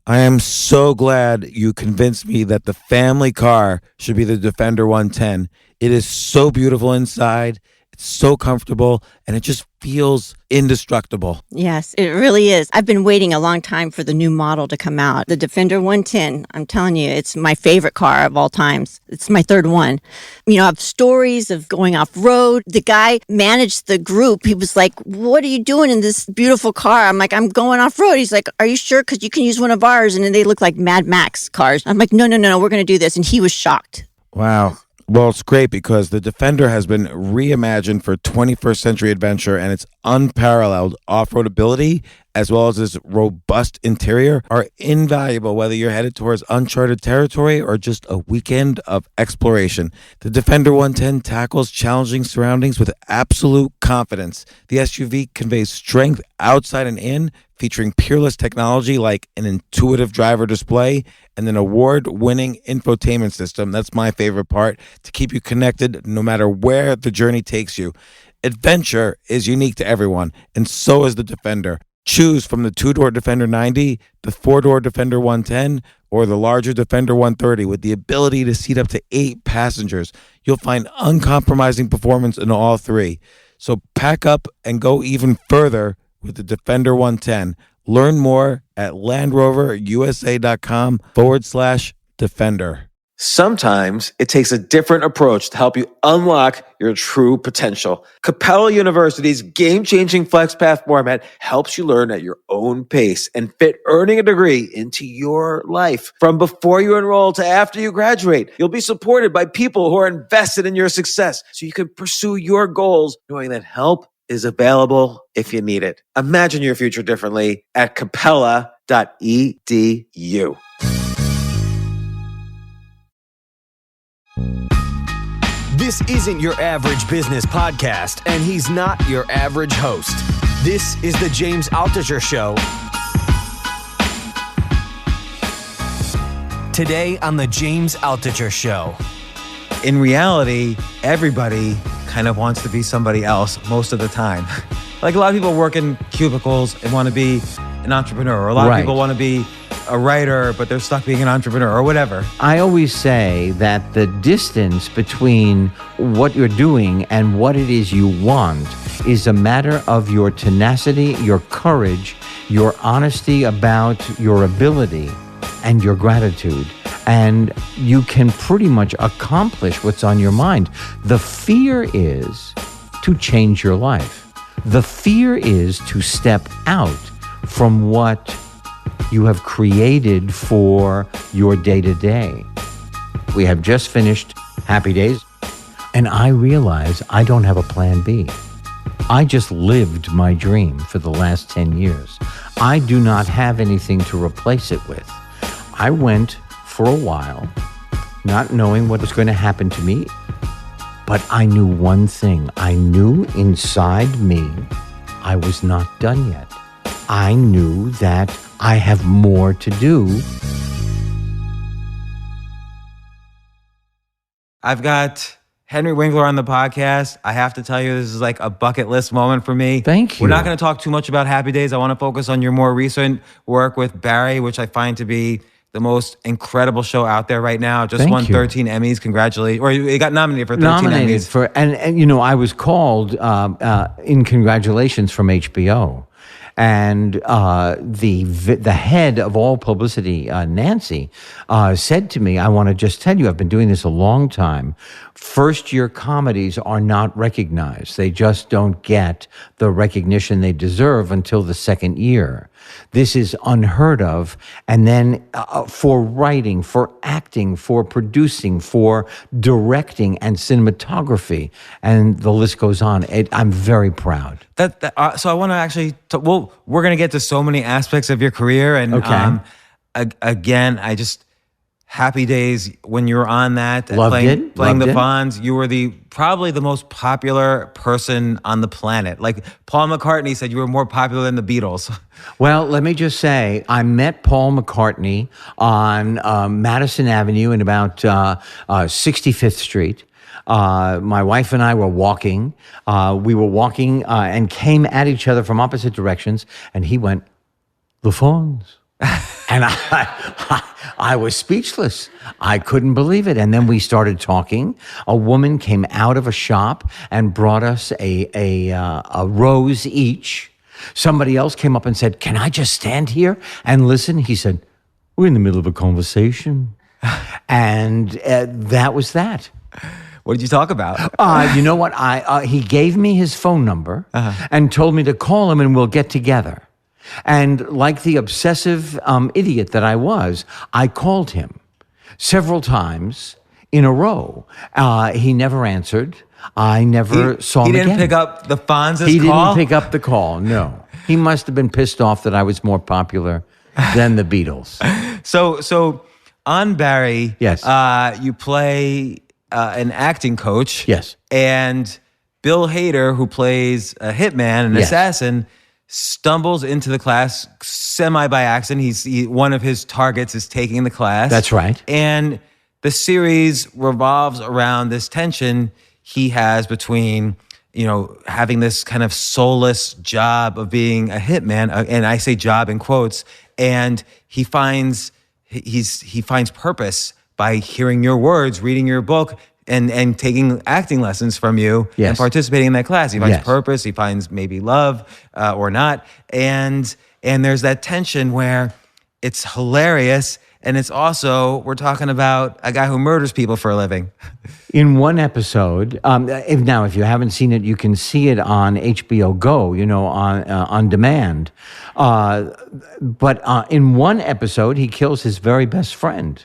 I am so glad you convinced me that the family car should be the Defender 110. It is so beautiful inside. It's so comfortable, and it just feels indestructible. Yes, it really is. I've been waiting a long time for the new model to come out. The Defender 110, I'm telling you, it's my favorite car of all times. It's my third one. You know, I have stories of going off-road. The guy managed the group. He was like, what are you doing in this beautiful car? I'm like, I'm going off-road. He's like, are you sure? Because you can use one of ours. And then they look like Mad Max cars. I'm like, no, we're going to do this. And he was shocked. Wow. Well, it's great because the Defender has been reimagined for 21st century adventure, and its unparalleled off-road ability, as well as its robust interior, are invaluable whether you're headed towards uncharted territory or just a weekend of exploration. The Defender 110 tackles challenging surroundings with absolute confidence. The SUV conveys strength outside and in, featuring peerless technology like an intuitive driver display and an award-winning infotainment system. That's my favorite part, to keep you connected no matter where the journey takes you. Adventure is unique to everyone, and so is the Defender. Choose from the two-door Defender 90, the four-door Defender 110, or the larger Defender 130 with the ability to seat up to 8 passengers. You'll find uncompromising performance in all three. So pack up and go even further with the Defender 110. Learn more at LandRoverUSA.com/Defender. Sometimes it takes a different approach to help you unlock your true potential. Capella University's game-changing FlexPath format helps you learn at your own pace and fit earning a degree into your life. From before you enroll to after you graduate, you'll be supported by people who are invested in your success so you can pursue your goals knowing that help is available if you need it. Imagine your future differently at capella.edu. This isn't your average business podcast, and he's not your average host. This is the James Altucher Show. Today on the James Altucher Show. In reality, everybody kind of wants to be somebody else most of the time. Like a lot of people work in cubicles and want to be an entrepreneur. Or a lot of people want to be a writer, but they're stuck being an entrepreneur or whatever. I always say that the distance between what you're doing and what it is you want is a matter of your tenacity, your courage, your honesty about your ability, and your gratitude. And you can pretty much accomplish what's on your mind. The fear is to change your life. The fear is to step out from what you have created for your day-to-day. We have just finished Happy Days, and I realize I don't have a plan B. I just lived my dream for the last 10 years. I do not have anything to replace it with. I went for a while not knowing what was going to happen to me, but I knew one thing. I knew inside me I was not done yet. I knew that I have more to do. I've got Henry Winkler on the podcast. I have to tell you, this is like a bucket list moment for me. Thank you. We're not going to talk too much about Happy Days. I want to focus on your more recent work with Barry, which I find to be the most incredible show out there right now. Just won 13 Emmys. Congratulations. Or you got nominated for 13 Emmys. And you know, I was called in congratulations from HBO. And the head of all publicity, Nancy, said to me, I want to just tell you, I've been doing this a long time. First-year comedies are not recognized. They just don't get the recognition they deserve until the second year. This is unheard of. And then for writing, for acting, for producing, for directing and cinematography, and the list goes on. I'm very proud. So I want to actually, we're going to get to so many aspects of your career. And again, Happy Days, when you were on that, playing the Fonz, you were probably the most popular person on the planet. Like Paul McCartney said you were more popular than the Beatles. Well, let me just say, I met Paul McCartney on Madison Avenue in about 65th Street. My wife and I were walking. We were walking and came at each other from opposite directions, and he went, "The Fonz." And I was speechless. I couldn't believe it. And then we started talking. A woman came out of a shop and brought us a rose each. Somebody else came up and said, "Can I just stand here and listen?" He said, "We're in the middle of a conversation." And that was that. What did you talk about? You know what? He gave me his phone number and told me to call him and we'll get together. And like the obsessive idiot that I was, I called him several times in a row. He never answered. I never saw him again. He didn't pick up the Fonz's call? He didn't pick up the call, no. He must have been pissed off that I was more popular than the Beatles. So on Barry, yes. You play an acting coach. Yes. And Bill Hader, who plays a hitman, an assassin, stumbles into the class semi by accident. One of his targets is taking the class. That's right. And the series revolves around this tension he has between, having this kind of soulless job of being a hitman, and I say job in quotes, and he finds purpose by hearing your words, reading your book, and taking acting lessons from you and participating in that class. He finds purpose, he finds maybe love or not. And there's that tension where it's hilarious, and it's also, we're talking about a guy who murders people for a living. In one episode, if you haven't seen it, you can see it on HBOGo, on demand. But in one episode, he kills his very best friend.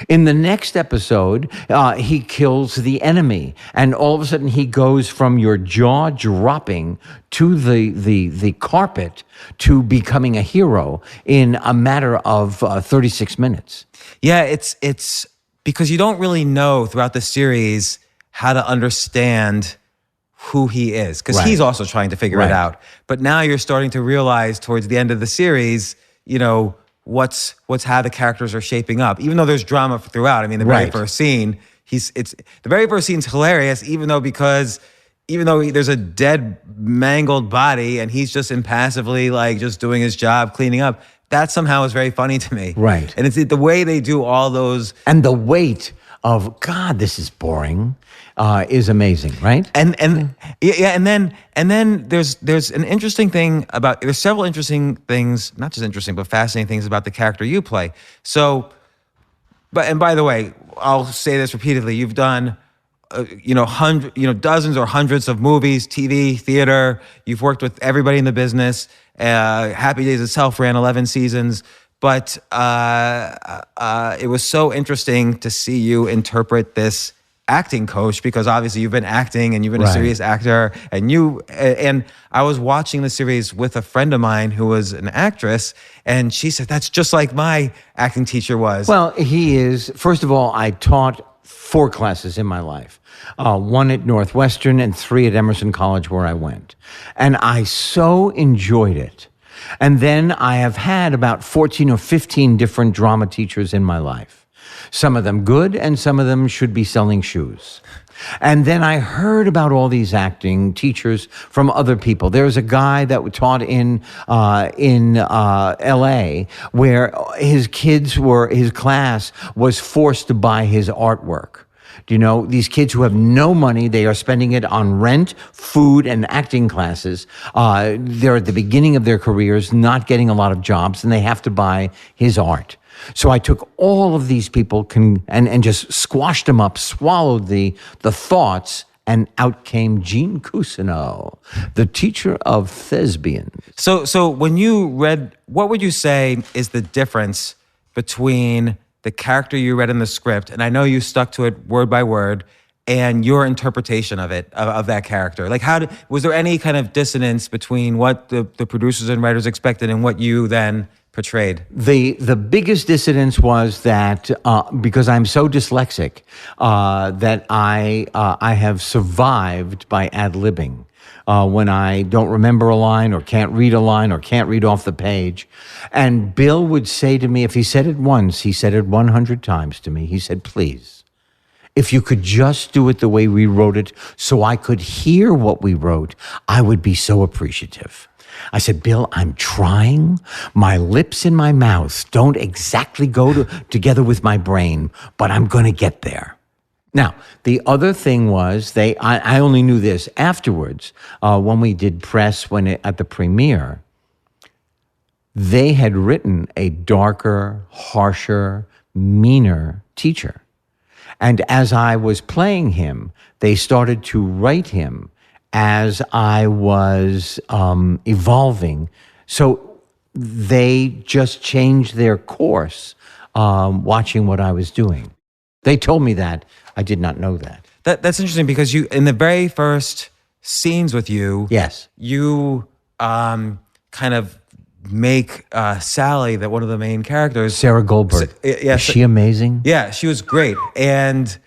In the next episode, he kills the enemy, and all of a sudden he goes from your jaw dropping to the carpet to becoming a hero in a matter of 36 minutes. Yeah, it's because you don't really know throughout the series how to understand who he is, because he's also trying to figure it out. But now you're starting to realize towards the end of the series, what's how the characters are shaping up, even though there's drama throughout. I mean, the very first scene, the very first scene's hilarious, even though there's a dead, mangled body and he's just impassively just doing his job, cleaning up. That somehow is very funny to me. Right. And it's the way they do all those. And the weight of, God, this is boring, is amazing, right? And then there's an interesting thing there's several interesting things, not just interesting, but fascinating things about the character you play. So, and by the way, I'll say this repeatedly, you've done dozens or hundreds of movies, TV, theater. You've worked with everybody in the business. Happy Days itself ran 11 seasons. But it was so interesting to see you interpret this acting coach, because obviously you've been acting and you've been a serious actor, and I was watching the series with a friend of mine who was an actress, and she said, "That's just like my acting teacher was." Well, he is. First of all, I taught 4 classes in my life, 1 at Northwestern and 3 at Emerson College where I went, and I so enjoyed it. And then I have had about 14 or 15 different drama teachers in my life. Some of them good, and some of them should be selling shoes. And then I heard about all these acting teachers from other people. There's a guy that taught in L.A. where his class was forced to buy his artwork. These kids who have no money, they are spending it on rent, food, and acting classes. They're at the beginning of their careers, not getting a lot of jobs, and they have to buy his art. So I took all of these people and just squashed them up, swallowed the thoughts, and out came Gene Cousineau, the teacher of thespians. So when you read, what would you say is the difference between the character you read in the script, and I know you stuck to it word by word, and your interpretation of it, of that character? Was there any kind of dissonance between what the producers and writers expected and what you then portrayed? The biggest dissonance was that because I'm so dyslexic, that I have survived by ad-libbing. When I don't remember a line or can't read a line or can't read off the page. And Bill would say to me, if he said it once, he said it 100 times to me. He said, "Please, if you could just do it the way we wrote it so I could hear what we wrote, I would be so appreciative." I said, Bill, I'm trying. My lips and my mouth don't exactly go together with my brain, but I'm going to get there. Now, the other thing was I only knew this afterwards when we did press at the premiere. They had written a darker, harsher, meaner teacher. And as I was playing him, they started to write him as I was evolving. So they just changed their course watching what I was doing. They told me that. I did not know that. That's interesting because you, in the very first scenes with you, yes, you kind of make Sally, that one of the main characters, Sarah Goldberg. Is she amazing? Yeah, she was great, and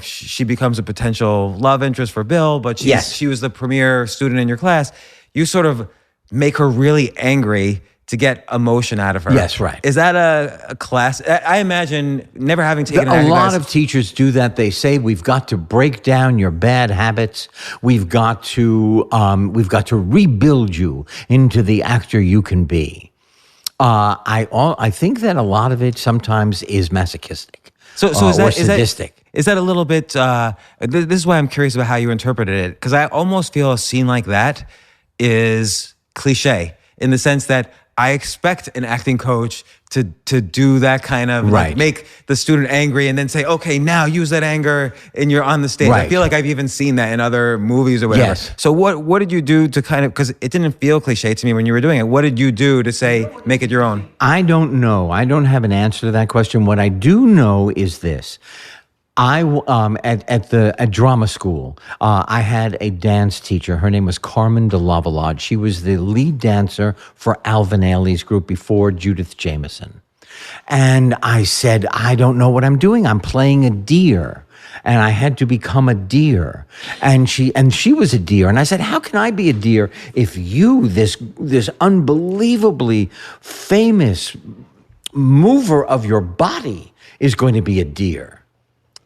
she becomes a potential love interest for Bill. But she was the premier student in your class. You sort of make her really angry to get emotion out of her. Yes, right. Is that a class? I imagine never having taken a lot of teachers do that. They say we've got to break down your bad habits. We've got to rebuild you into the actor you can be. I think that a lot of it sometimes is masochistic. So or sadistic. Is that a little bit? This is why I'm curious about how you interpreted it, because I almost feel a scene like that is cliche in the sense that I expect an acting coach to do that kind of like make the student angry and then say, okay, now use that anger and you're on the stage. Right. I feel like I've even seen that in other movies or whatever. Yes. So what did you do to kind of, because it didn't feel cliche to me when you were doing it. What did you do to say, make it your own? I don't know. I don't have an answer to that question. What I do know is this. At drama school, I had a dance teacher. Her name was Carmen de Lavalade. She was the lead dancer for Alvin Ailey's group before Judith Jameson. And I said, I don't know what I'm doing. I'm playing a deer. And I had to become a deer. And she was a deer. And I said, how can I be a deer if you, this unbelievably famous mover of your body, is going to be a deer?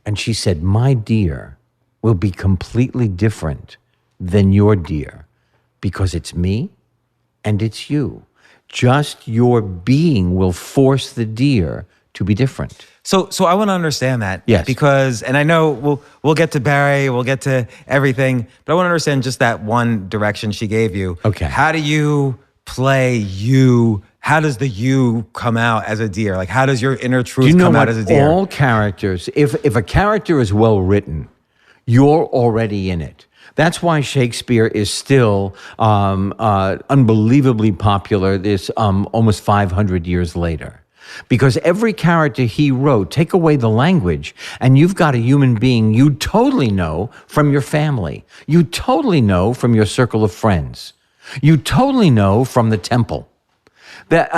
And she said, my deer will be completely different than your deer because it's me and it's you. Just your being will force the deer to be different. So I want to understand that. Yes. Because, and I know we'll get to Barry, we'll get to everything, but I want to understand just that one direction she gave you. Okay. How do you play you? How does the you come out as a deer? Like, how does your inner truth come out as a deer? All characters, if a character is well written, you're already in it. That's why Shakespeare is still unbelievably popular this almost 500 years later. Because every character he wrote, take away the language, and you've got a human being you totally know from your family. You totally know from your circle of friends. You totally know from the temple. That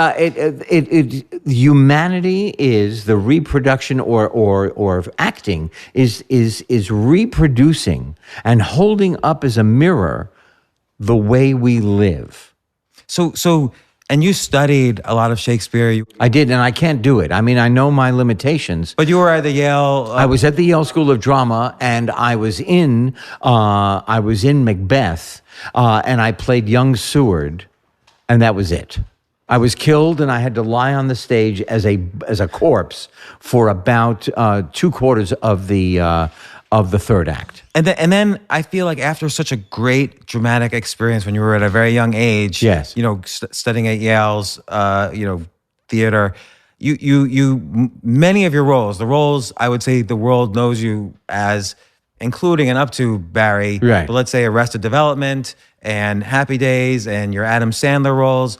humanity is the reproduction or acting is reproducing and holding up as a mirror the way we live. So and you studied a lot of Shakespeare. I did, and I can't do it. I mean, I know my limitations. But you were at the Yale. I was at the Yale School of Drama, and I was in Macbeth, and I played young Seward, and that was it. I was killed, and I had to lie on the stage as a corpse for about 2/4 of the third act. And then I feel like after such a great dramatic experience when you were at a very young age, yes, studying at Yale's, theater, you many of your roles, the roles I would say the world knows you as, including and up to Barry, right? But let's say Arrested Development and Happy Days and your Adam Sandler roles.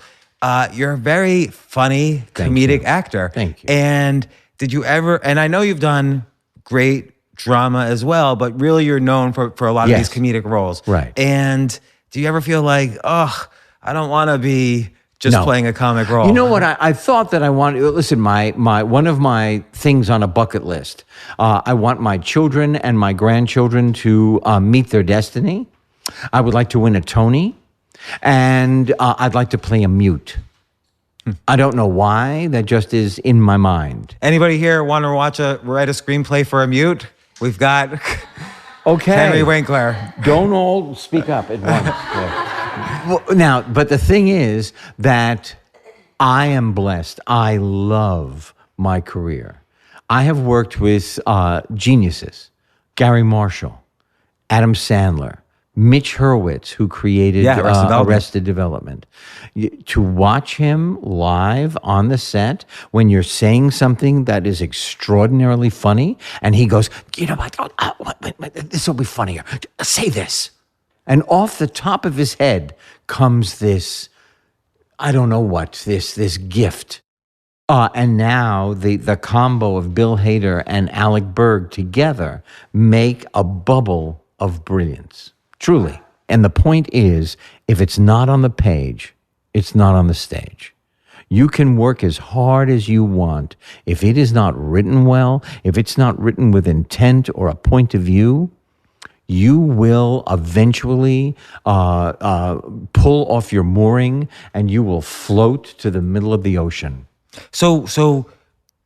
You're a very funny comedic actor. Thank you. And did you ever, and I know you've done great drama as well, but really you're known for a lot of these comedic roles. Right. And do you ever feel like, I don't want to be just playing a comic role? You know what? I thought that I wanted, listen, my one of my things on a bucket list, I want my children and my grandchildren to meet their destiny. I would like to win a Tony. And I'd like to play a mute. I don't know why. That just is in my mind. Anybody here want to write a screenplay for a mute? We've got Henry Winkler. Don't all speak up at once. Now, but the thing is that I am blessed. I love my career. I have worked with geniuses, Gary Marshall, Adam Sandler, Mitch Hurwitz, who created Arrested Development. To watch him live on the set when you're saying something that is extraordinarily funny, and he goes, you know what, this will be funnier. Say this. And off the top of his head comes this, I don't know what, this gift. And now the combo of Bill Hader and Alec Berg together make a bubble of brilliance. Truly. And the point is, if it's not on the page, it's not on the stage. You can work as hard as you want. If it is not written well, if it's not written with intent or a point of view, you will eventually pull off your mooring and you will float to the middle of the ocean. So,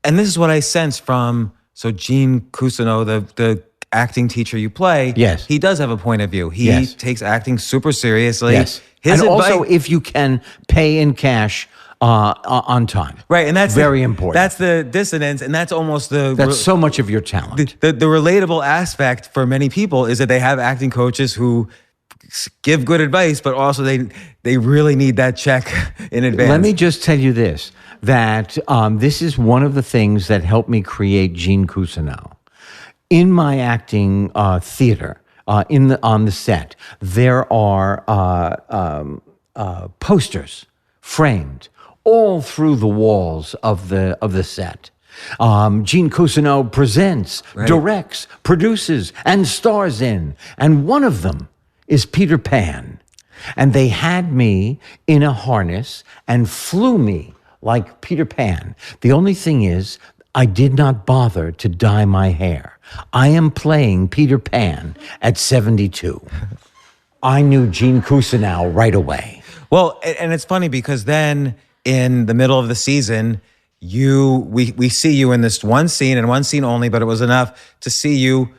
and this is what I sense from, Gene Cousineau, the acting teacher you play, yes, he does have a point of view. He takes acting super seriously. Yes. Also, if you can pay in cash on time. Right, and that's very important. That's the dissonance, and that's almost that's so much of your talent. The relatable aspect for many people is that they have acting coaches who give good advice, but also they really need that check in advance. Let me just tell you this, that this is one of the things that helped me create Gene Cousineau. In my acting theater, on the set, there are posters framed all through the walls of the set. Gene Cousineau presents, directs, produces, and stars in, and one of them is Peter Pan. And they had me in a harness and flew me like Peter Pan. The only thing is, I did not bother to dye my hair. I am playing Peter Pan at 72. I knew Gene Cousineau right away. Well, and it's funny because then in the middle of the season, we see you in this one scene and one scene only, but it was enough to see you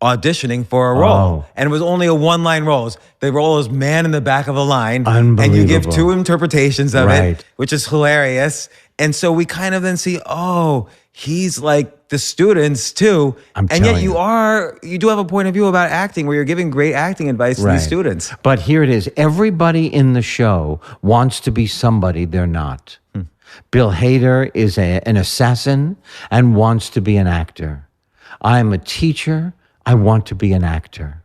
auditioning for a role. Oh. And it was only a one-line role. The role is man in the back of a line. Unbelievable. And you give two interpretations of Right. it, which is hilarious. And so we kind of then see, he's like the students too. And yet you do have a point of view about acting where you're giving great acting advice to these students. But here it is. Everybody in the show wants to be somebody they're not. Bill Hader is an assassin and wants to be an actor. I'm a teacher. I want to be an actor.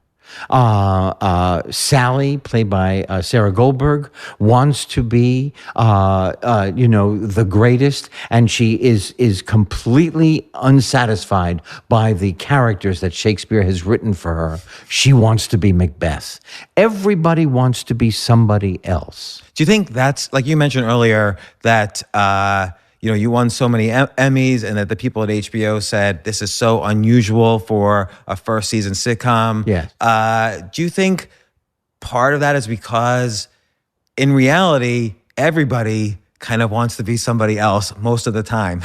Sally, played by Sarah Goldberg, wants to be, the greatest, and she is completely unsatisfied by the characters that Shakespeare has written for her. She wants to be Macbeth. Everybody wants to be somebody else. Do you think that's, like you mentioned earlier, that you won so many Emmys, and that the people at HBO said this is so unusual for a first season sitcom? Yes. Do you think part of that is because in reality, everybody kind of wants to be somebody else most of the time?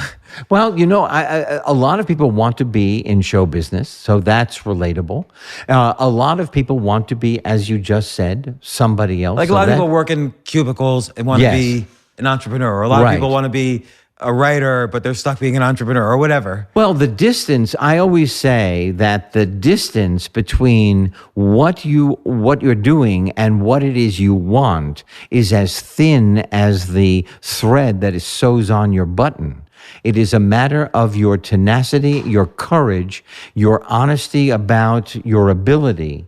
Well, a lot of people want to be in show business, so that's relatable. A lot of people want to be, as you just said, somebody else. Like a lot of people work in cubicles and want to be an entrepreneur, or a lot of people want to be a writer, but they're stuck being an entrepreneur or whatever. Well, I always say that the distance between what you're doing and what it is you want is as thin as the thread that sews on your button. It is a matter of your tenacity, your courage, your honesty about your ability,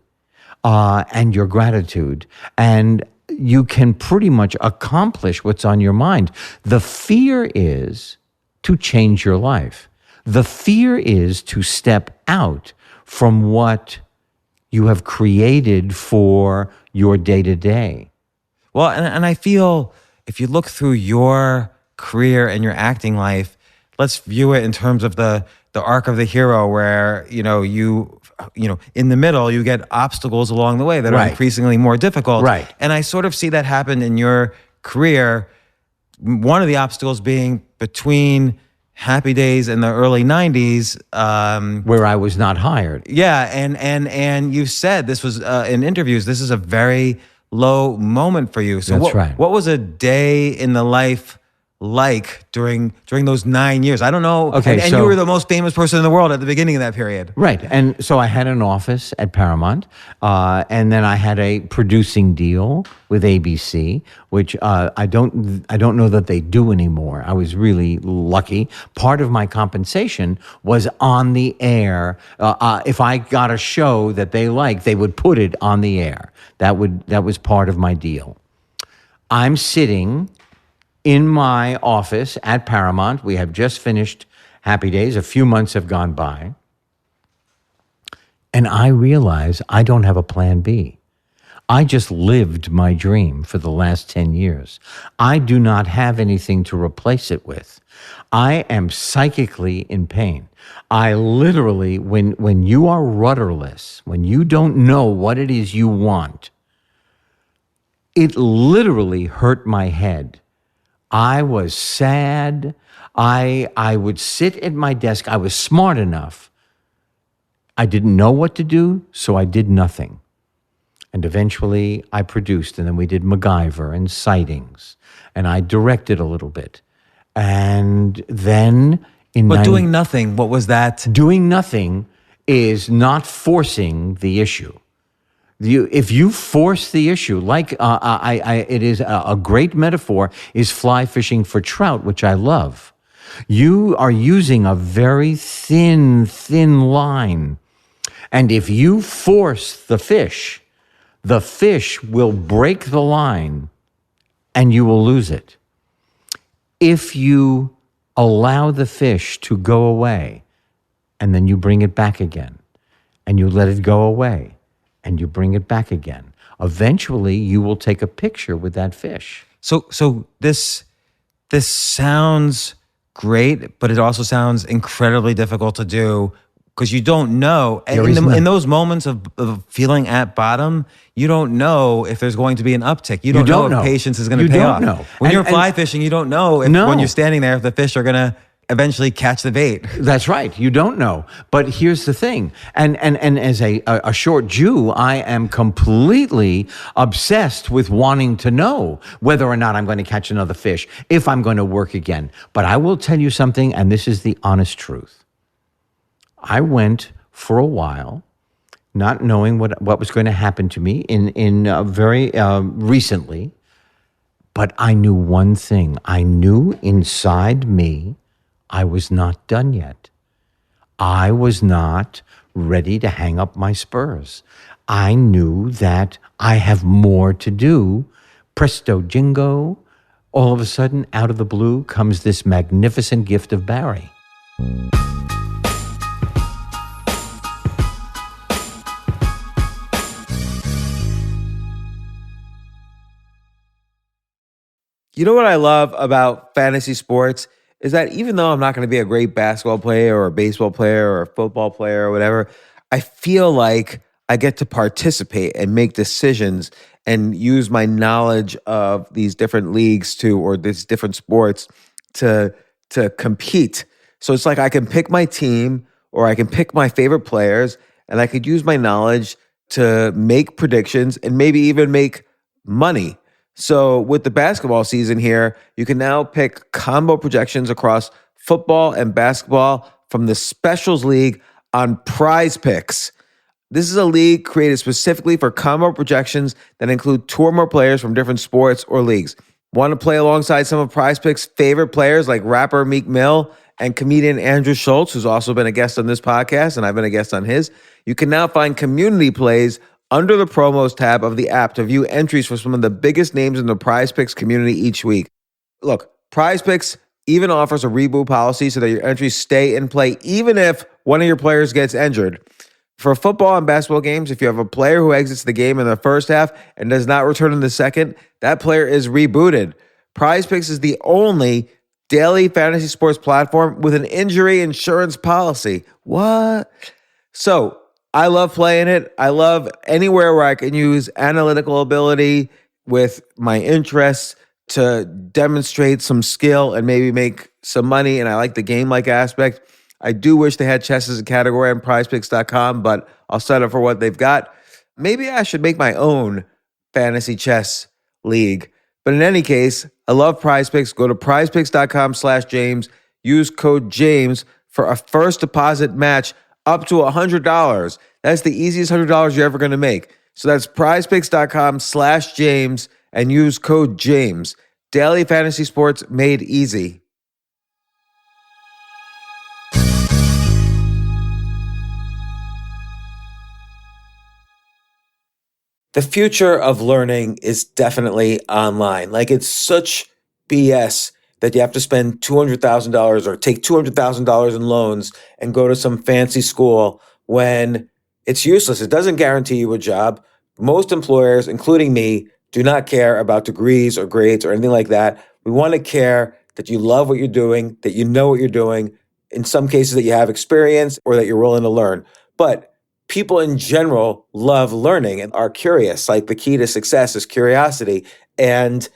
and your gratitude. And you can pretty much accomplish what's on your mind. The fear is to change your life. The fear is to step out from what you have created for your day-to-day. Well, and I feel if you look through your career and your acting life, let's view it in terms of the arc of the hero, where in the middle you get obstacles along the way that are increasingly more difficult. Right. And I sort of see that happen in your career. One of the obstacles being between Happy Days in the early 90s, where I was not hired. Yeah, and you said this was in interviews. This is a very low moment for you. So That's right. What was a day in the life like during those 9 years? I don't know. Okay, and so- you were the most famous person in the world at the beginning of that period. Right. And so I had an office at Paramount, and then I had a producing deal with ABC, which I don't know that they do anymore. I was really lucky. Part of my compensation was on the air. If I got a show that they liked, they would put it on the air. That was part of my deal. I'm sitting in my office at Paramount. We have just finished Happy Days. A few months have gone by. And I realize I don't have a plan B. I just lived my dream for the last 10 years. I do not have anything to replace it with. I am psychically in pain. I literally, when you are rudderless, when you don't know what it is you want, it literally hurt my head. I was sad. I would sit at my desk. I was smart enough. I didn't know what to do, so I did nothing. And eventually I produced, and then we did MacGyver and Sightings, and I directed a little bit. And then doing nothing, what was that? Doing nothing is not forcing the issue. If you force the issue, like it is a great metaphor, is fly fishing for trout, which I love. You are using a very thin line. And if you force the fish will break the line and you will lose it. If you allow the fish to go away and then you bring it back again and you let it go away, and you bring it back again, eventually you will take a picture with that fish. So this sounds great, but it also sounds incredibly difficult to do because you don't know. In those moments of feeling at bottom, you don't know if there's going to be an uptick. You don't know if patience is going to pay off. Know. When you're fly fishing, you don't know if when you're standing there, if the fish are going to eventually catch the bait. That's right. You don't know. But here's the thing. And as a short Jew, I am completely obsessed with wanting to know whether or not I'm going to catch another fish, if I'm going to work again. But I will tell you something, and this is the honest truth. I went for a while not knowing what was going to happen to me in very recently, but I knew one thing. I knew inside me I was not done yet. I was not ready to hang up my spurs. I knew that I have more to do. Presto jingo. All of a sudden, out of the blue, comes this magnificent gift of Barry. You know what I love about fantasy sports is that even though I'm not going to be a great basketball player or a baseball player or a football player or whatever, I feel like I get to participate and make decisions and use my knowledge of these different leagues or these different sports to compete. So it's like I can pick my team or I can pick my favorite players and I could use my knowledge to make predictions and maybe even make money. So with the basketball season here, you can now pick combo projections across football and basketball from the Specials League on Prize Picks. This is a league created specifically for combo projections that include two or more players from different sports or leagues. Want to play alongside some of Prize Picks' favorite players like rapper Meek Mill and comedian Andrew Schultz, who's also been a guest on this podcast, and I've been a guest on his? You can now find community plays under the promos tab of the app to view entries for some of the biggest names in the Prize Picks community each week. Look, Prize Picks even offers a reboot policy so that your entries stay in play even if one of your players gets injured. For football and basketball games, if you have a player who exits the game in the first half and does not return in the second, that player is rebooted. Prize Picks is the only daily fantasy sports platform with an injury insurance policy. What? So, I love playing it. I love anywhere where I can use analytical ability with my interests to demonstrate some skill and maybe make some money. And I like the game-like aspect. I do wish they had chess as a category on prizepicks.com, but I'll settle for what they've got. Maybe I should make my own fantasy chess league. But in any case, I love Prize Picks. Go to prizepicks.com/James. Use code James for a first deposit match up to $100. That's the easiest $100 you're ever going to make. So that's prizepicks.com/James and use code James. Daily fantasy sports made easy. The future of learning is definitely online. Like, it's such BS that you have to spend $200,000 or take $200,000 in loans and go to some fancy school when it's useless. It doesn't guarantee you a job. Most employers, including me, do not care about degrees or grades or anything like that. We want to care that you love what you're doing, that you know what you're doing, in some cases that you have experience or that you're willing to learn. But people in general love learning and are curious. Like, the key to success is curiosity. And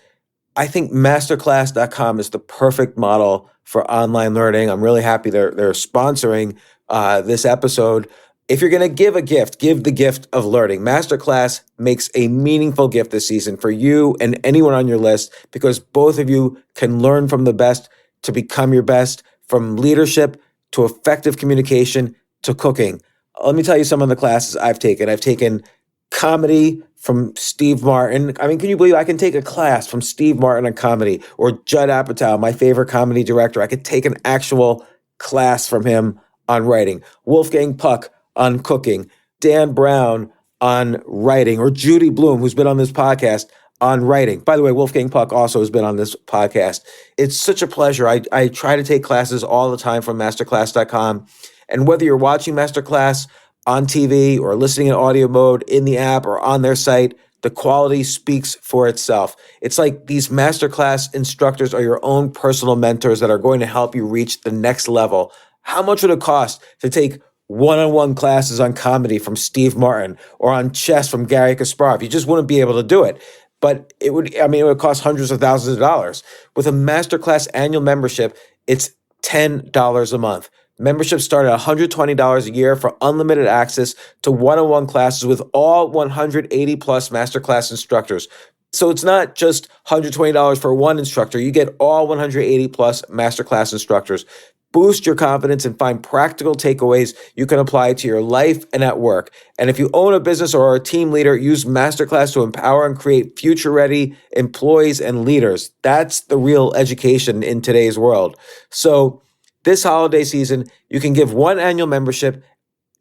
I think masterclass.com is the perfect model for online learning. I'm really happy they're sponsoring this episode. If you're going to give a gift, give the gift of learning. Masterclass makes a meaningful gift this season for you and anyone on your list, because both of you can learn from the best to become your best, from leadership to effective communication to cooking. Let me tell you some of the classes I've taken. I've taken comedy from Steve Martin. I mean, can you believe I can take a class from Steve Martin on comedy, or Judd Apatow, my favorite comedy director? I could take an actual class from him on writing. Wolfgang Puck on cooking. Dan Brown on writing, or Judy Bloom, who's been on this podcast, on writing. By the way, Wolfgang Puck also has been on this podcast. It's such a pleasure. I try to take classes all the time from masterclass.com. And whether you're watching Masterclass on TV or listening in audio mode in the app or on their site, the quality speaks for itself. It's like these Masterclass instructors are your own personal mentors that are going to help you reach the next level. How much would it cost to take one-on-one classes on comedy from Steve Martin or on chess from Gary Kasparov? You just wouldn't be able to do it. But it would cost hundreds of thousands of dollars. With a Masterclass annual membership, it's $10 a month. Memberships start at $120 a year for unlimited access to one-on-one classes with all 180 plus Masterclass instructors. So it's not just $120 for one instructor. You get all 180 plus Masterclass instructors. Boost your confidence and find practical takeaways you can apply to your life and at work. And if you own a business or are a team leader, use Masterclass to empower and create future-ready employees and leaders. That's the real education in today's world. So this holiday season, you can give one annual membership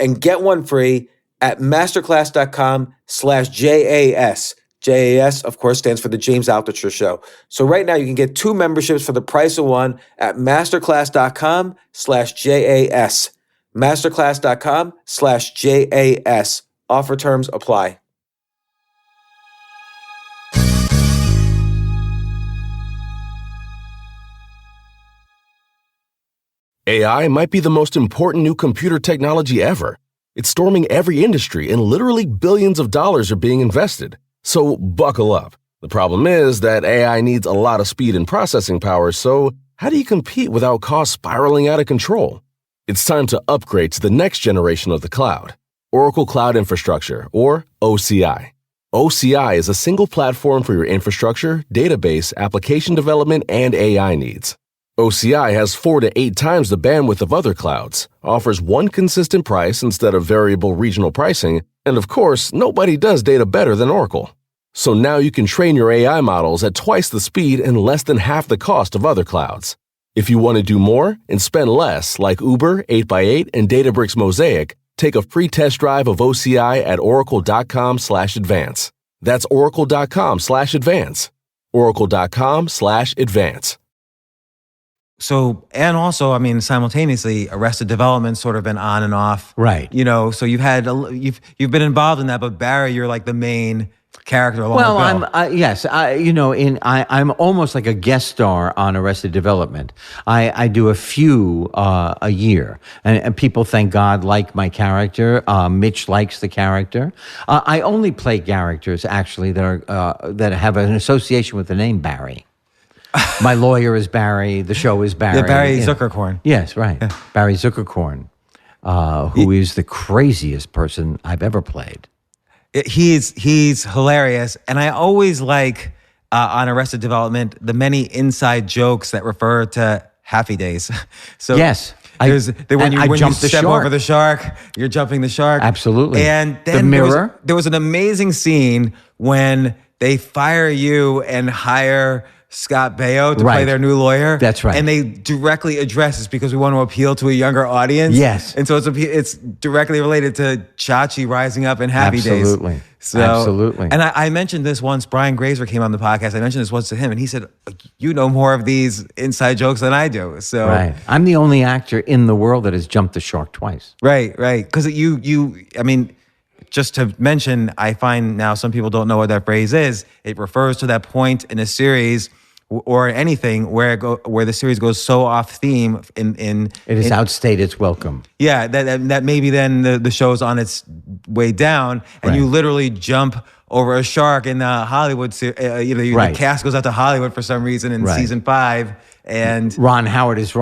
and get one free at masterclass.com/JAS. JAS, of course, stands for the James Altucher Show. So right now you can get two memberships for the price of one at masterclass.com/JAS. Masterclass.com/JAS. Offer terms apply. AI might be the most important new computer technology ever. It's storming every industry, and literally billions of dollars are being invested. So buckle up. The problem is that AI needs a lot of speed and processing power, so how do you compete without costs spiraling out of control? It's time to upgrade to the next generation of the cloud, Oracle Cloud Infrastructure, or OCI. OCI is a single platform for your infrastructure, database, application development, and AI needs. OCI has 4 to 8 times the bandwidth of other clouds, offers one consistent price instead of variable regional pricing, and of course, nobody does data better than Oracle. So now you can train your AI models at twice the speed and less than half the cost of other clouds. If you want to do more and spend less, like Uber, 8x8, and Databricks Mosaic, take a free test drive of OCI at oracle.com/advance. That's oracle.com/advance. oracle.com/advance. So, and also, I mean, simultaneously, Arrested Development's sort of been on and off. Right. You know, so you've been involved in that, but Barry, you're like the main character along Well, with Bill. I'm almost like a guest star on Arrested Development. I do a few a year, and people, thank God, like my character. Mitch likes the character. I only play characters actually that have an association with the name Barry. My lawyer is Barry. The show is Barry. Yeah, Barry Zuckerkorn. Yes, right. Yeah. Barry Zuckerkorn, who is the craziest person I've ever played. He's hilarious, and I always like on Arrested Development the many inside jokes that refer to Happy Days. So yes. When you step over the shark, you're jumping the shark. Absolutely. And then the mirror. There was an amazing scene when they fire you and hire Scott Baio to play their new lawyer. That's right. And they directly address it's because we want to appeal to a younger audience. Yes. And so it's directly related to Chachi rising up in Happy Days. Absolutely. And I mentioned this once. Brian Grazer came on the podcast. I mentioned this once to him, and he said, "You know more of these inside jokes than I do." So right. I'm the only actor in the world that has jumped the shark twice. Right. Because I mean, just to mention, I find now some people don't know what that phrase is. It refers to that point in a series or anything where the series goes so off theme it has outstayed its welcome. Yeah, that maybe then the show's on its way down, and you literally jump over a shark in the Hollywood series. The cast goes out to Hollywood for some reason in season 5. And Ron Howard is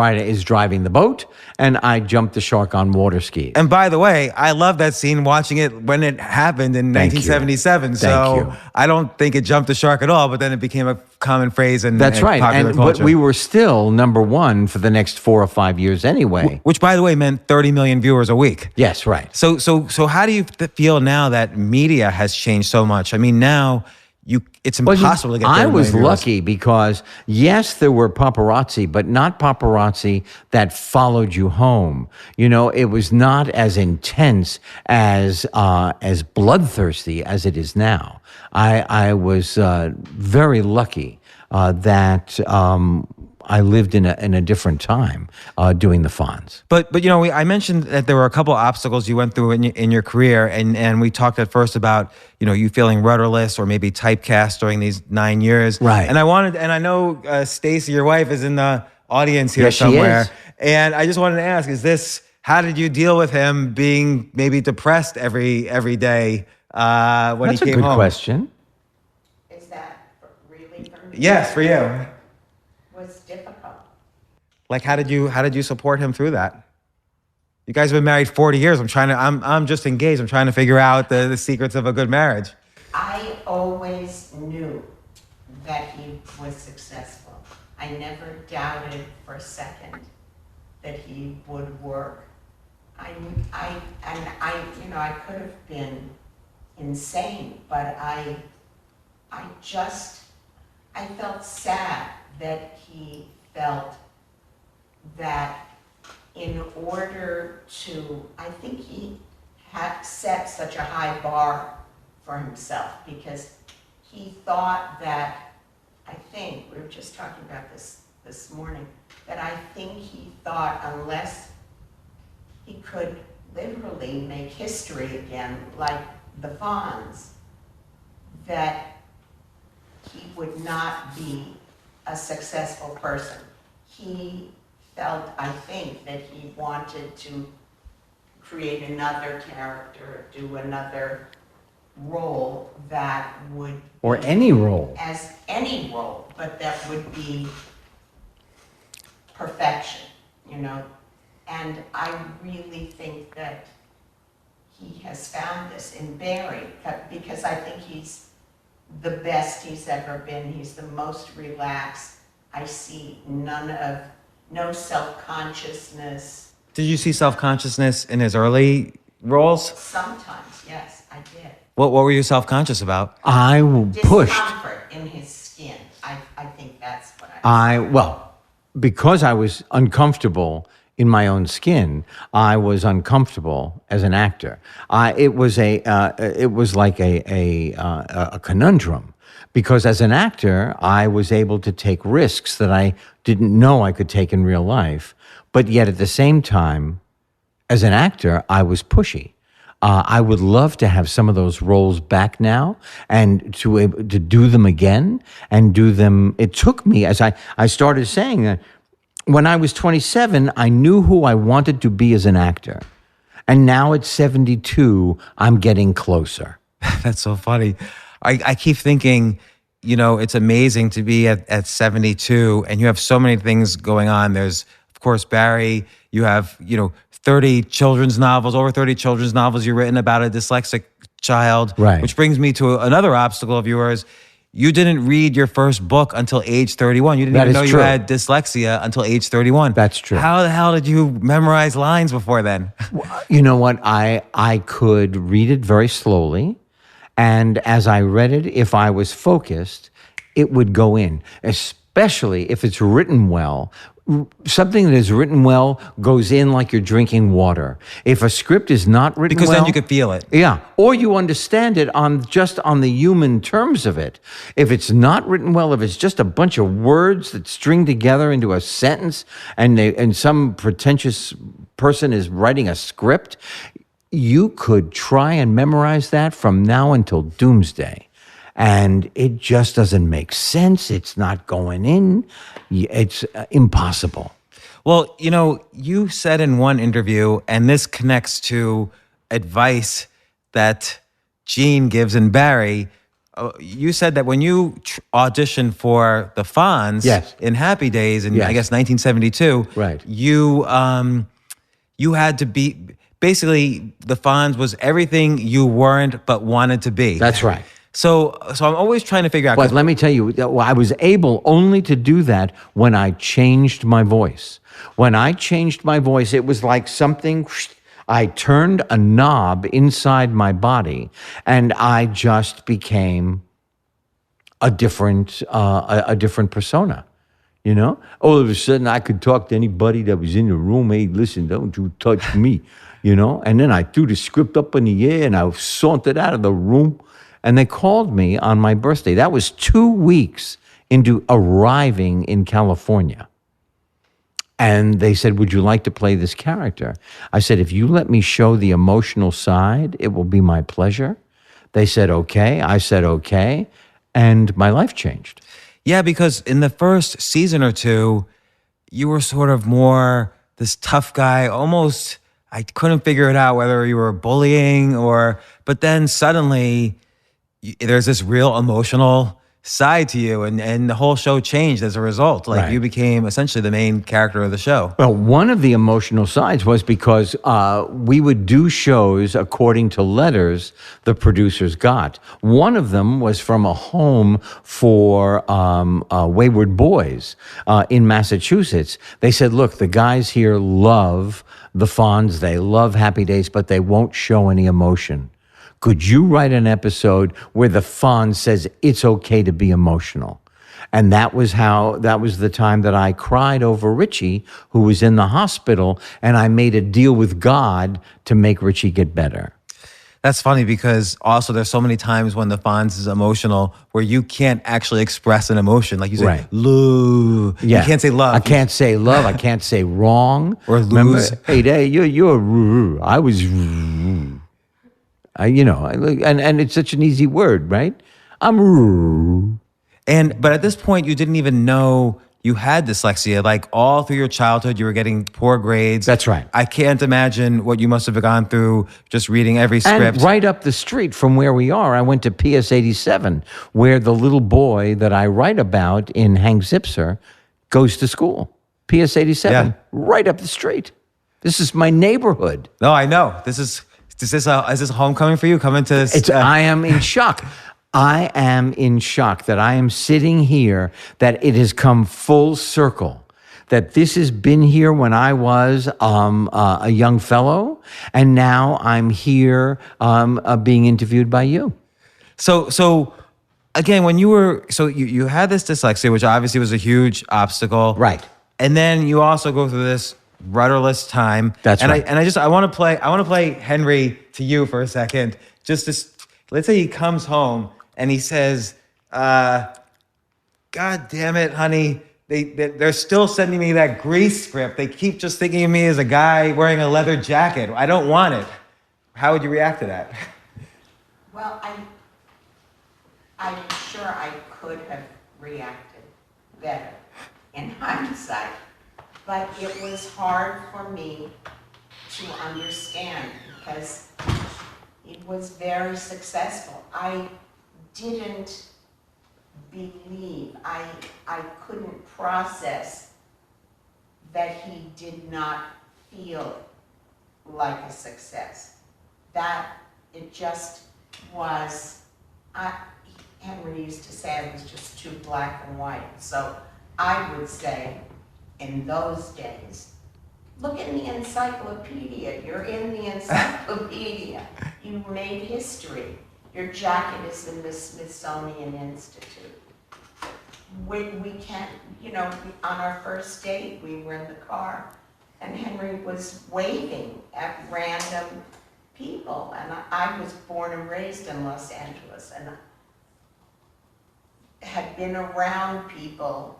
driving the boat, and I jumped the shark on water skis. And by the way, I love that scene watching it when it happened in 1977. So I don't think it jumped the shark at all, but then it became a common phrase in popular culture. But we were still number one for the next 4 or 5 years anyway. Which, by the way, meant 30 million viewers a week. Yes, right. So how do you feel now that media has changed so much? I mean, now it's impossible to get 30 I was million viewers. lucky because, yes, there were paparazzi, but not paparazzi that followed you home. It was not as intense, as bloodthirsty as it is now. I was very lucky that I lived in a different time doing the Fonz. But I mentioned that there were a couple obstacles you went through in your career, and we talked at first about you feeling rudderless or maybe typecast during these 9 years. Right. And I know Stacy, your wife, is in the audience here somewhere. She is. And I just wanted to ask: how did you deal with him being maybe depressed every day when he came home? That's a good question. Is that really for me? Yes, for you. Was difficult. Like, how did you support him through that? You guys have been married 40 years. I'm just engaged. I'm trying to figure out the secrets of a good marriage. I always knew that he was successful. I never doubted for a second that he would work. I could have been insane, but I felt sad that he felt that in order to, I think he had set such a high bar for himself because he thought that, I think, we were just talking about this morning, that I think he thought unless he could literally make history again, like the Fonz, that he would not be a successful person. He felt, I think, that he wanted to create another character, do another role that would... Or any role. As any role, but that would be perfection, And I really think that he has found this in Barry, because I think he's the best he's ever been. He's the most relaxed. I see no self-consciousness. Did you see self-consciousness in his early roles? Sometimes, yes, I did. What were you self-conscious about? I pushed. Discomfort in his skin. I think that's what because I was uncomfortable in my own skin, I was uncomfortable as an actor. It was like a conundrum, because as an actor, I was able to take risks that I didn't know I could take in real life, but yet at the same time, as an actor, I was pushy. I would love to have some of those roles back now and to do them again and do them. It took me, as I started saying that, when I was 27, I knew who I wanted to be as an actor. And now at 72, I'm getting closer. That's so funny. I keep thinking, it's amazing to be at 72 and you have so many things going on. There's, of course, Barry. You have, over 30 children's novels you've written about a dyslexic child. Right. Which brings me to another obstacle of yours. You didn't read your first book until age 31. You didn't even know you had dyslexia until age 31. That's true. How the hell did you memorize lines before then? You know what? I could read it very slowly. And as I read it, if I was focused, it would go in, especially if it's written well. Something that is written well goes in like you're drinking water. If a script is not written Because well, then you could feel it. Yeah, or you understand it on the human terms of it. If it's not written well, if it's just a bunch of words that string together into a sentence, and some pretentious person is writing a script, you could try and memorize that from now until doomsday. And it just doesn't make sense. It's not going in. It's impossible. Well, you said in one interview, and this connects to advice that Gene gives in Barry. You said that when you auditioned for the Fonz in Happy Days in, I guess, 1972, right. You had to be, basically, the Fonz was everything you weren't but wanted to be. That's right. So I'm always trying to figure out. But let me tell you, I was able only to do that when I changed my voice. When I changed my voice, it was like something, I turned a knob inside my body, and I just became a different persona. All of a sudden I could talk to anybody that was in the room. Hey, listen, don't you touch me, And then I threw the script up in the air and I sauntered out of the room. And they called me on my birthday. That was 2 weeks into arriving in California. And they said, would you like to play this character? I said, if you let me show the emotional side, it will be my pleasure. They said, okay. I said, okay. And my life changed. Yeah, because in the first season or two, you were sort of more this tough guy, almost, I couldn't figure it out whether you were bullying but then suddenly there's this real emotional side to you, and the whole show changed as a result. Like, you became essentially the main character of the show. Well, one of the emotional sides was because we would do shows according to letters the producers got. One of them was from a home for wayward boys in Massachusetts. They said, look, the guys here love the Fonz, they love Happy Days, but they won't show any emotion. Could you write an episode where the Fonz says it's okay to be emotional? And that was the time that I cried over Richie, who was in the hospital, and I made a deal with God to make Richie get better. That's funny because also there's so many times when the Fonz is emotional where you can't actually express an emotion. Like you say, love. Yeah. You can't say love. I can't say love. I can't say wrong. Or lose. Remember, hey, you're I was and it's such an easy word, right? But at this point, you didn't even know you had dyslexia. Like, all through your childhood, you were getting poor grades. That's right. I can't imagine what you must have gone through just reading every script. And right up the street from where we are, I went to PS 87, where the little boy that I write about in Hank Zipser goes to school. PS 87, right up the street. This is my neighborhood. No, I know. Is this a homecoming for you? Coming to this? I am in shock. I am in shock that I am sitting here, that it has come full circle, that this has been here when I was a young fellow, and now I'm here being interviewed by you. So again, when you had this dyslexia, which obviously was a huge obstacle. Right. And then you also go through this rudderless time. That's right. I want to play Henry to you for a second. Let's say he comes home and he says, God damn it, honey. They're still sending me that Grease script. They keep just thinking of me as a guy wearing a leather jacket. I don't want it. How would you react to that? Well, I'm sure I could have reacted better in hindsight, but it was hard for me to understand because it was very successful. I didn't believe, I couldn't process that he did not feel like a success. That it just was, Henry used to say I was just too black and white. So I would say, in those days, look in the encyclopedia. You're in the encyclopedia. You made history. Your jacket is in the Smithsonian Institute. We can't, on our first date, we were in the car, and Henry was waving at random people. And I was born and raised in Los Angeles, and had been around people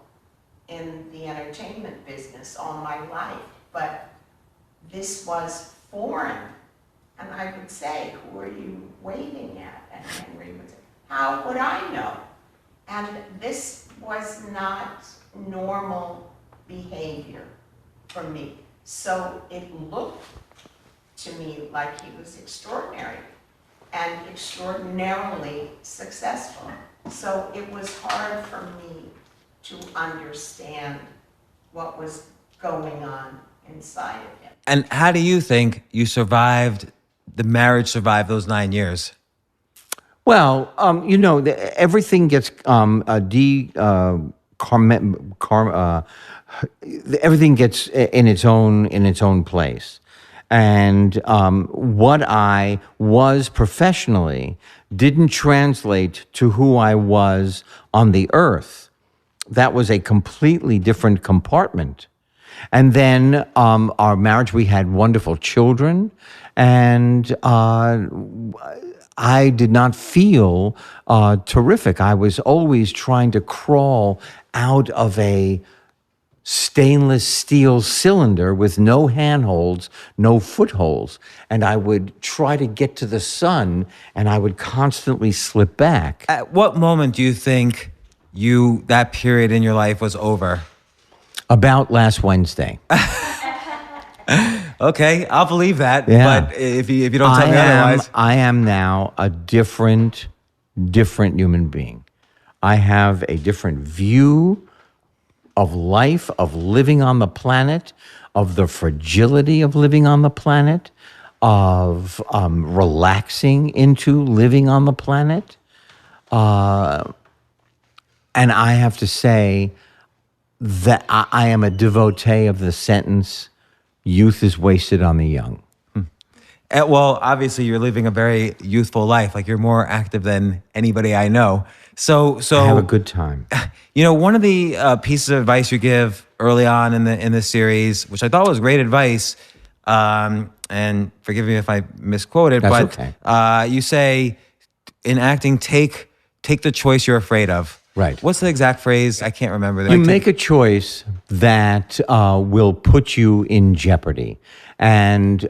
in the entertainment business all my life, but this was foreign. And I would say, who are you waving at? And Henry would say, how would I know? And this was not normal behavior for me. So it looked to me like he was extraordinary and extraordinarily successful. So it was hard for me to understand what was going on inside of him. And how do you think the marriage survived those 9 years? Well, everything gets everything gets in its own place. And what I was professionally didn't translate to who I was on the earth. That was a completely different compartment. And then our marriage, we had wonderful children, and I did not feel terrific. I was always trying to crawl out of a stainless steel cylinder with no handholds, no footholds. And I would try to get to the sun, and I would constantly slip back. At what moment do you think that period in your life was over? About last Wednesday. Okay, I'll believe that. Yeah. But if you don't tell me otherwise. I am now a different human being. I have a different view of life, of living on the planet, of the fragility of living on the planet, of relaxing into living on the planet. And I have to say that I am a devotee of the sentence, youth is wasted on the young. Well, obviously, you're living a very youthful life. Like, you're more active than anybody I know. So I have a good time. One of the pieces of advice you give early on in the series, which I thought was great advice, and forgive me if I misquoted, That's but okay. You say, in acting, take the choice you're afraid of. Right. What's the exact phrase? I can't remember. You make a choice that will put you in jeopardy. And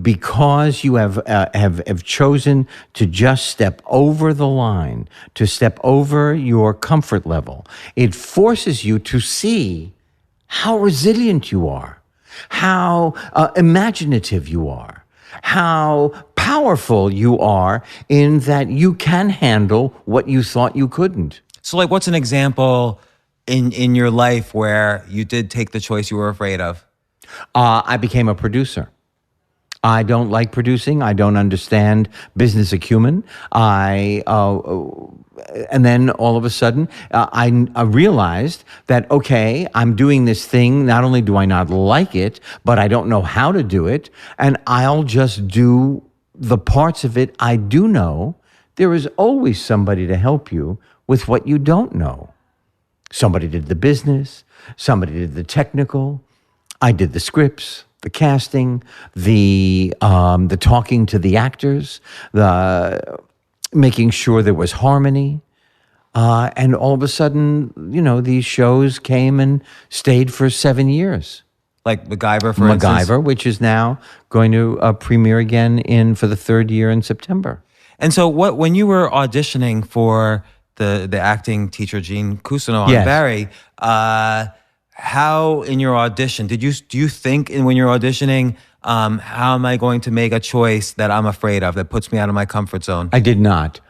because you have chosen to just step over the line, to step over your comfort level, it forces you to see how resilient you are, how imaginative you are, how powerful you are in that you can handle what you thought you couldn't. So, like, what's an example in your life where you did take the choice you were afraid of? I became a producer. I don't like producing. I don't understand business acumen. And then all of a sudden, I realized that, okay, I'm doing this thing. Not only do I not like it, but I don't know how to do it. And I'll just do the parts of it I do know. There is always somebody to help you with what you don't know. Somebody did the business. Somebody did the technical. I did the scripts, the casting, the talking to the actors, the making sure there was harmony. And all of a sudden, these shows came and stayed for 7 years. Like MacGyver, for instance? MacGyver, which is now going to premiere again for the third year in September. And so when you were auditioning for the acting teacher, Gene Cousineau, Yes. on Barry, how in your audition, do you think when you're auditioning, how am I going to make a choice that I'm afraid of, that puts me out of my comfort zone? I did not,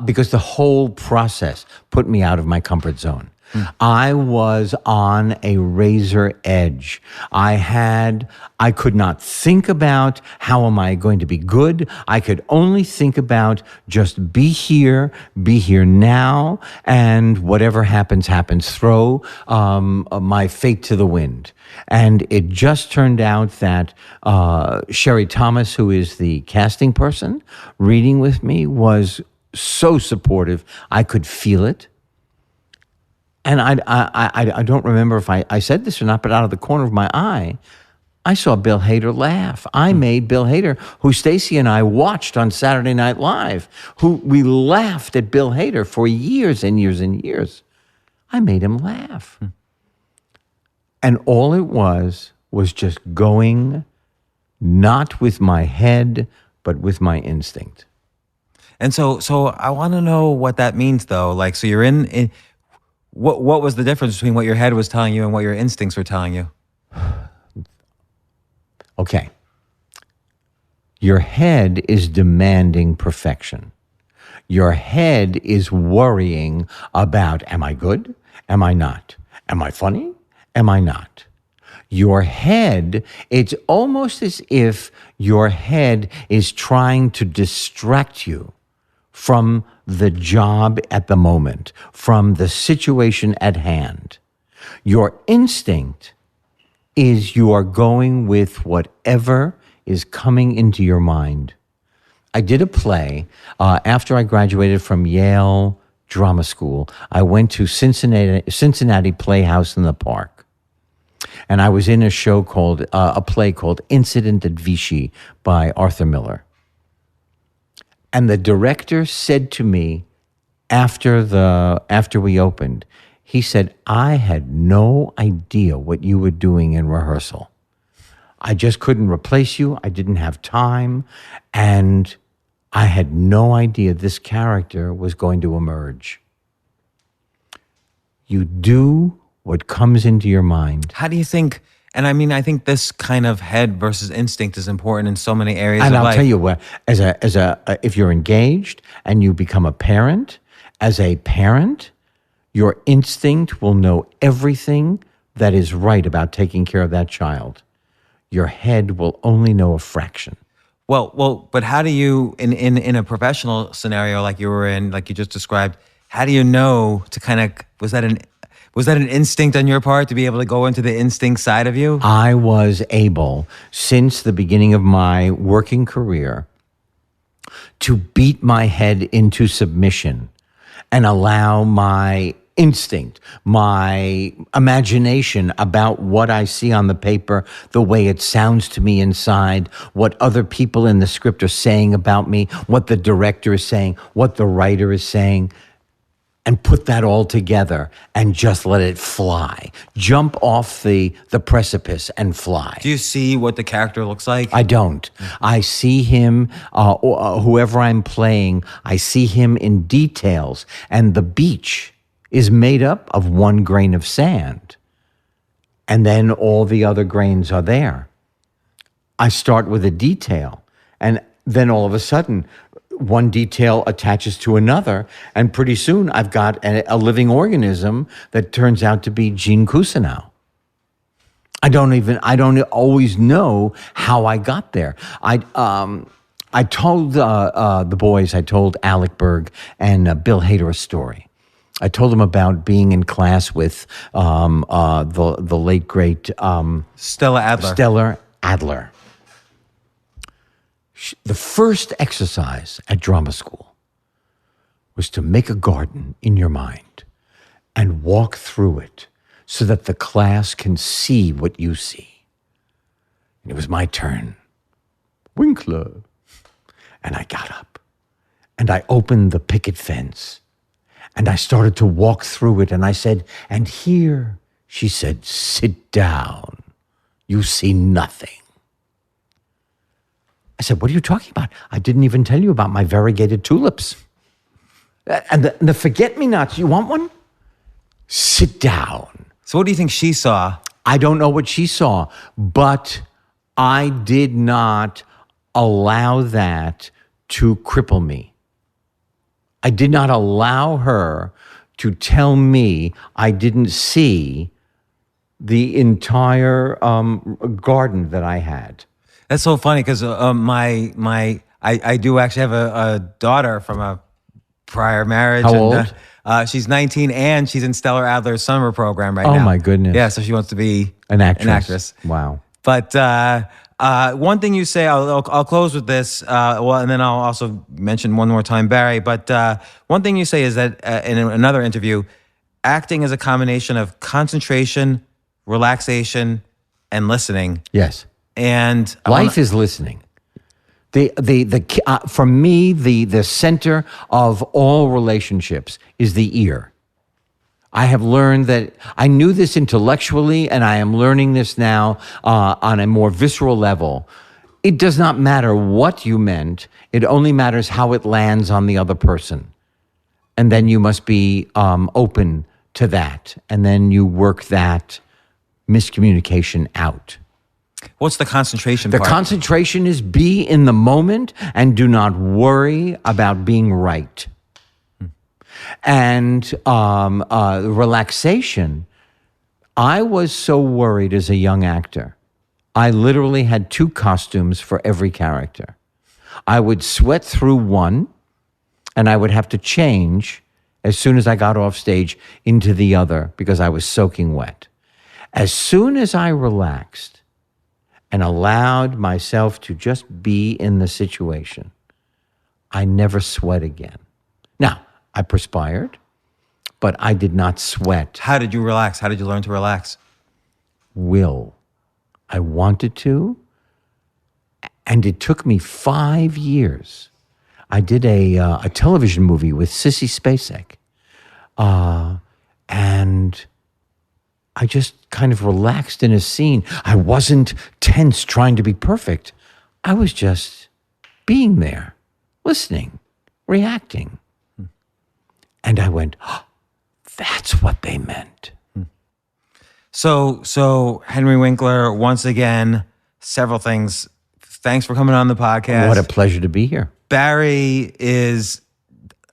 because the whole process put me out of my comfort zone. I was on a razor edge. I could not think about how am I going to be good. I could only think about just be here now, and whatever happens, happens. Throw my fate to the wind. And it just turned out that Sherry Thomas, who is the casting person, reading with me, was so supportive. I could feel it. And I don't remember if I said this or not, but out of the corner of my eye, I saw Bill Hader laugh. I made Bill Hader, who Stacey and I watched on Saturday Night Live, who we laughed at Bill Hader for years and years and years. I made him laugh. And all it was just going not with my head, but with my instinct. And so I want to know what that means, though. Like, so you're in what was the difference between what your head was telling you and what your instincts were telling you? Okay. Your head is demanding perfection. Your head is worrying about, am I good? Am I not? Am I funny? Am I not? Your head, it's almost as if your head is trying to distract you from the job at the moment, from the situation at hand. Your instinct is you are going with whatever is coming into your mind. I did a play after I graduated from Yale Drama School. I went to Cincinnati Playhouse in the Park. And I was in a show a play called Incident at Vichy by Arthur Miller. And the director said to me after we opened, he said, I had no idea what you were doing in rehearsal. I just couldn't replace you. I didn't have time. And I had no idea this character was going to emerge. You do what comes into your mind. How do you think, and I mean, I think this kind of head versus instinct is important in so many areas of life. And I'll tell you what, if you're engaged and you become a parent, as a parent, your instinct will know everything that is right about taking care of that child. Your head will only know a fraction. Well, but how do you, in a professional scenario like you were in, like you just described, how do you know to kind of, was that an instinct on your part to be able to go into the instinct side of you? I was able, since the beginning of my working career, to beat my head into submission and allow my instinct, my imagination about what I see on the paper, the way it sounds to me inside, what other people in the script are saying about me, what the director is saying, what the writer is saying, and put that all together and just let it fly. Jump off the precipice and fly. Do you see what the character looks like? I don't. I see him, whoever I'm playing, I see him in details. And the beach is made up of one grain of sand. And then all the other grains are there. I start with a detail. And then all of a sudden, one detail attaches to another, and pretty soon I've got a living organism that turns out to be Gene Cousineau. I don't always know how I got there. I told the boys, I told Alec Berg and Bill Hader a story. I told them about being in class with the late great Stella Adler. The first exercise at drama school was to make a garden in your mind and walk through it so that the class can see what you see. And it was my turn. Winkler. And I got up and I opened the picket fence and I started to walk through it and I said, and here, she said, sit down. You see nothing. I said, what are you talking about? I didn't even tell you about my variegated tulips. And the forget-me-nots, you want one? Sit down. So what do you think she saw? I don't know what she saw, but I did not allow that to cripple me. I did not allow her to tell me I didn't see the entire garden that I had. That's so funny because I do actually have a daughter from a prior marriage. How old? She's 19 and she's in Stellar Adler's summer program right now. Oh my goodness. Yeah, so she wants to be an actress. Wow. But one thing you say, I'll close with this, and then I'll also mention one more time Barry, but one thing you say is that in another interview, acting is a combination of concentration, relaxation, and listening. Yes. And life is listening. For me, the center of all relationships is the ear. I have learned that I knew this intellectually, and I am learning this now on a more visceral level. It does not matter what you meant. It only matters how it lands on the other person. And then you must be open to that. And then you work that miscommunication out. What's the concentration part? The concentration is be in the moment and do not worry about being right. And relaxation, I was so worried as a young actor. I literally had 2 costumes for every character. I would sweat through one, and I would have to change as soon as I got off stage into the other because I was soaking wet. As soon as I relaxed and allowed myself to just be in the situation, I never sweat again. Now, I perspired, but I did not sweat. How did you relax? How did you learn to relax? Will. I wanted to, and it took me 5 years. I did a television movie with Sissy Spacek, and I just kind of relaxed in a scene. I wasn't tense trying to be perfect. I was just being there, listening, reacting. And I went, oh, that's what they meant. So Henry Winkler, once again, several things. Thanks for coming on the podcast. What a pleasure to be here. Barry is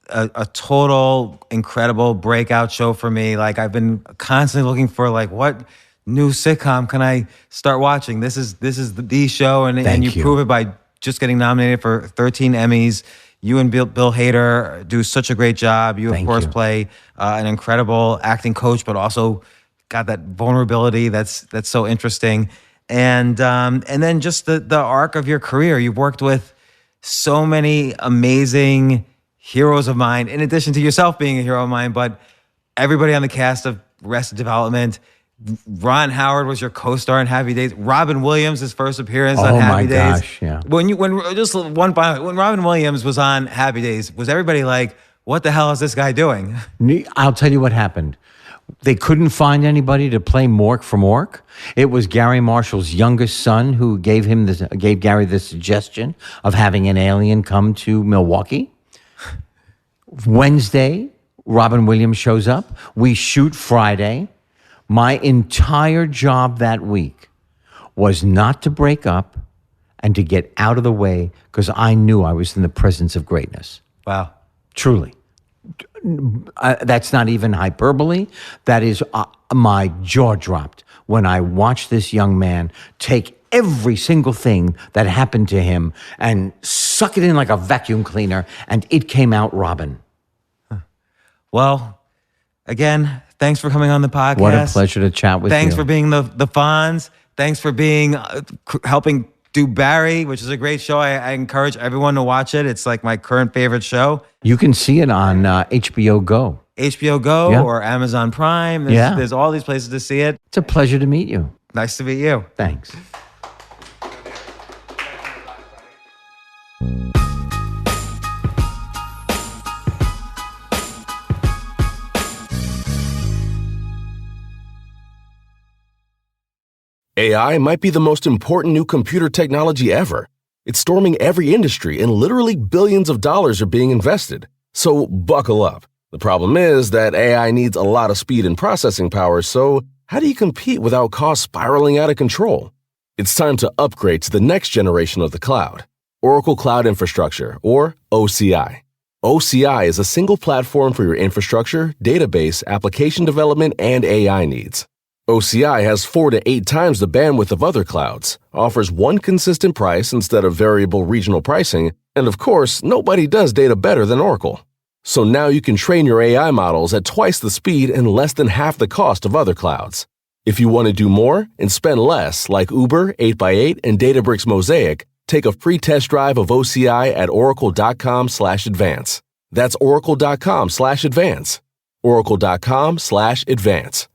a total incredible breakout show for me. Like, I've been constantly looking for, like, what new sitcom can I start watching? This is the show, and you prove it by just getting nominated for 13 Emmys. You and Bill Hader do such a great job. You, of course, play an incredible acting coach, but also got that vulnerability that's so interesting. And then just the arc of your career. You've worked with so many amazing heroes of mine, in addition to yourself being a hero of mine, but everybody on the cast of Arrested Development. Ron Howard was your co-star in Happy Days. Robin Williams, his first appearance on Happy Days. Oh my gosh, yeah. When Robin Williams was on Happy Days, was everybody like, what the hell is this guy doing? I'll tell you what happened. They couldn't find anybody to play Mork for Mork. It was Gary Marshall's youngest son who gave Gary the suggestion of having an alien come to Milwaukee. Wednesday, Robin Williams shows up. We shoot Friday. My entire job that week was not to break up and to get out of the way because I knew I was in the presence of greatness. Wow. Truly. That's not even hyperbole. That is, my jaw dropped when I watched this young man take every single thing that happened to him and suck it in like a vacuum cleaner, and it came out Robin. Well, again, thanks for coming on the podcast. What a pleasure to chat with you. Thanks for being the Fonz. Thanks for being helping do Barry, which is a great show. I encourage everyone to watch it. It's like my current favorite show. You can see it on HBOGo. HBOGo or Amazon Prime. There's all these places to see it. It's a pleasure to meet you. Nice to meet you. Thanks. AI might be the most important new computer technology ever. It's storming every industry and literally billions of dollars are being invested. So buckle up. The problem is that AI needs a lot of speed and processing power, so how do you compete without costs spiraling out of control? It's time to upgrade to the next generation of the cloud, Oracle Cloud Infrastructure, or OCI. OCI is a single platform for your infrastructure, database, application development, and AI needs. OCI has 4 to 8 times the bandwidth of other clouds, offers one consistent price instead of variable regional pricing, and of course, nobody does data better than Oracle. So now you can train your AI models at twice the speed and less than half the cost of other clouds. If you want to do more and spend less, like Uber, 8x8, and Databricks Mosaic, take a free test drive of OCI at oracle.com/advance. That's oracle.com/advance. oracle.com/advance.